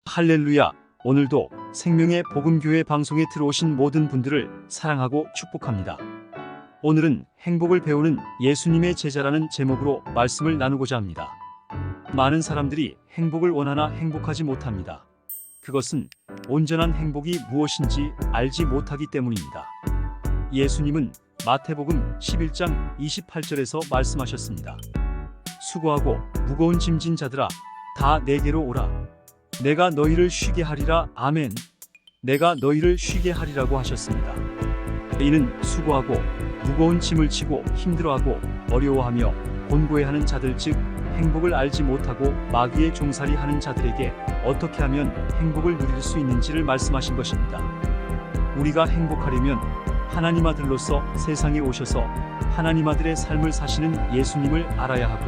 할렐루야! 오늘도 생명의 복음교회 방송에 들어오신 모든 분들을 사랑하고 축복합니다. 오늘은 행복을 배우는 예수님의 제자라는 제목으로 말씀을 나누고자 합니다. 많은 사람들이 행복을 원하나 행복하지 못합니다. 그것은 온전한 행복이 무엇인지 알지 못하기 때문입니다. 예수님은 마태복음 11장 28절에서 말씀하셨습니다. 수고하고 무거운 짐진 자들아, 다 내게로 오라. 내가 너희를 쉬게 하리라. 아멘. 내가 너희를 쉬게 하리라고 하셨습니다. 이는 수고하고 무거운 짐을 지고 힘들어하고 어려워하며 곤고해하는 자들, 즉 행복을 알지 못하고 마귀의 종살이 하는 자들에게 어떻게 하면 행복을 누릴 수 있는지를 말씀하신 것입니다. 우리가 행복하려면 하나님 아들로서 세상에 오셔서 하나님 아들의 삶을 사시는 예수님을 알아야 하고,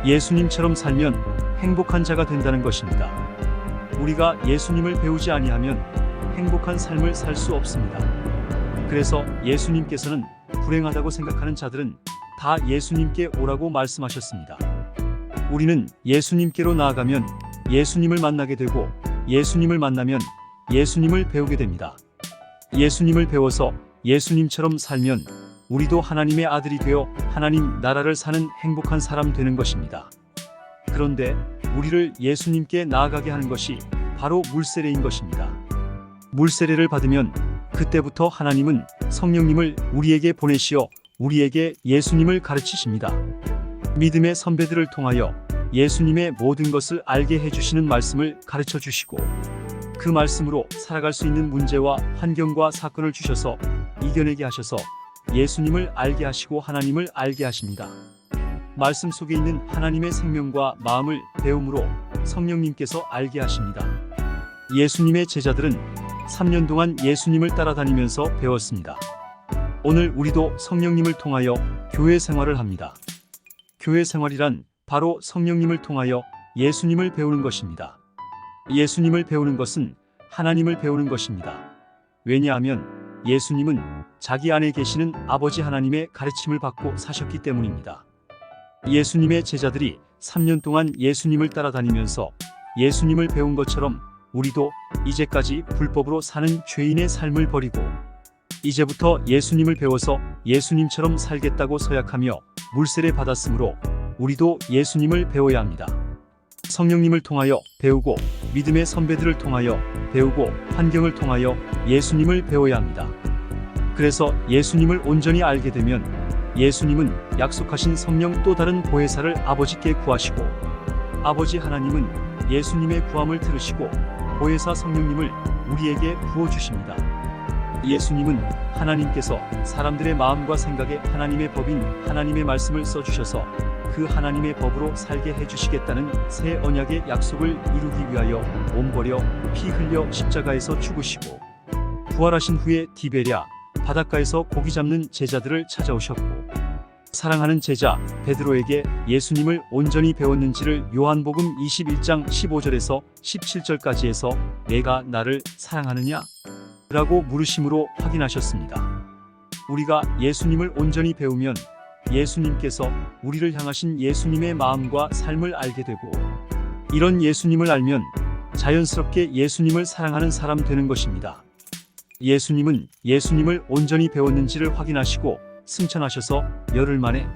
예수님처럼 살면 행복한 자가 된다는 것입니다. 우리가 예수님을 배우지 아니하면 행복한 삶을 살 수 없습니다. 그래서 예수님께서는 불행하다고 생각하는 자들은 다 예수님께 오라고 말씀하셨습니다. 우리는 예수님께로 나아가면 예수님을 만나게 되고, 예수님을 만나면 예수님을 배우게 됩니다. 예수님을 배워서 예수님처럼 살면 우리도 하나님의 아들이 되어 하나님 나라를 사는 행복한 사람 되는 것입니다. 그런데 우리를 예수님께 나아가게 하는 것이 바로 물세례인 것입니다. 물세례를 받으면 그때부터 하나님은 성령님을 우리에게 보내시어 우리에게 예수님을 가르치십니다. 믿음의 선배들을 통하여 예수님의 모든 것을 알게 해주시는 말씀을 가르쳐 주시고, 그 말씀으로 살아갈 수 있는 문제와 환경과 사건을 주셔서 이겨내게 하셔서 예수님을 알게 하시고 하나님을 알게 하십니다. 말씀 속에 있는 하나님의 생명과 마음을 배움으로 성령님께서 알게 하십니다. 예수님의 제자들은 3년 동안 예수님을 따라다니면서 배웠습니다. 오늘 우리도 성령님을 통하여 교회 생활을 합니다. 교회 생활이란 바로 성령님을 통하여 예수님을 배우는 것입니다. 예수님을 배우는 것은 하나님을 배우는 것입니다. 왜냐하면 예수님은 자기 안에 계시는 아버지 하나님의 가르침을 받고 사셨기 때문입니다. 예수님의 제자들이 3년 동안 예수님을 따라다니면서 예수님을 배운 것처럼 우리도 이제까지 불법으로 사는 죄인의 삶을 버리고 이제부터 예수님을 배워서 예수님처럼 살겠다고 서약하며 물세례 받았으므로 우리도 예수님을 배워야 합니다. 성령님을 통하여 배우고, 믿음의 선배들을 통하여 배우고, 환경을 통하여 예수님을 배워야 합니다. 그래서 예수님을 온전히 알게 되면 예수님은 약속하신 성령 또 다른 보혜사를 아버지께 구하시고, 아버지 하나님은 예수님의 구함을 들으시고 보혜사 성령님을 우리에게 부어주십니다. 예수님은 하나님께서 사람들의 마음과 생각에 하나님의 법인 하나님의 말씀을 써주셔서 그 하나님의 법으로 살게 해주시겠다는 새 언약의 약속을 이루기 위하여 몸 버려 피 흘려 십자가에서 죽으시고, 부활하신 후에 디베랴 바닷가에서 고기 잡는 제자들을 찾아오셨고, 사랑하는 제자 베드로에게 예수님을 온전히 배웠는지를 요한복음 21장 15절에서 17절까지에서 내가 나를 사랑하느냐? 라고 물으심으로 확인하셨습니다. 우리가 예수님을 온전히 배우면 예수님께서 우리를 향하신 예수님의 마음과 삶을 알게 되고, 이런 예수님을 알면 자연스럽게 예수님을 사랑하는 사람 되는 것입니다. 예수님은 예수님을 온전히 배웠는지를 확인하시고 승천하셔서 열흘 만에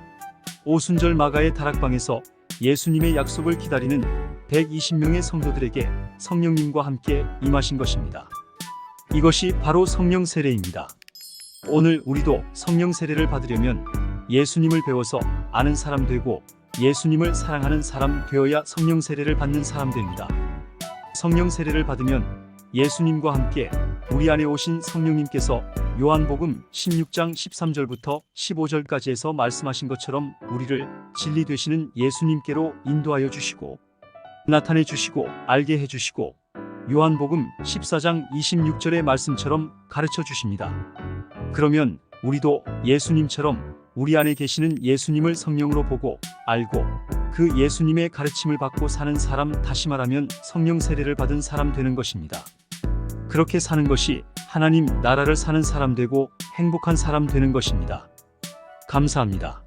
오순절 마가의 다락방에서 예수님의 약속을 기다리는 120명의 성도들에게 성령님과 함께 임하신 것입니다. 이것이 바로 성령 세례입니다. 오늘 우리도 성령 세례를 받으려면 예수님을 배워서 아는 사람 되고 예수님을 사랑하는 사람 되어야 성령 세례를 받는 사람 됩니다. 성령 세례를 받으면 예수님과 함께 우리 안에 오신 성령님께서 요한복음 16장 13절부터 15절까지에서 말씀하신 것처럼 우리를 진리 되시는 예수님께로 인도하여 주시고 나타내 주시고 알게 해 주시고 요한복음 14장 26절의 말씀처럼 가르쳐 주십니다. 그러면 우리도 예수님처럼 우리 안에 계시는 예수님을 성령으로 보고 알고 그 예수님의 가르침을 받고 사는 사람, 다시 말하면 성령 세례를 받은 사람 되는 것입니다. 그렇게 사는 것이 하나님 나라를 사는 사람 되고 행복한 사람 되는 것입니다. 감사합니다.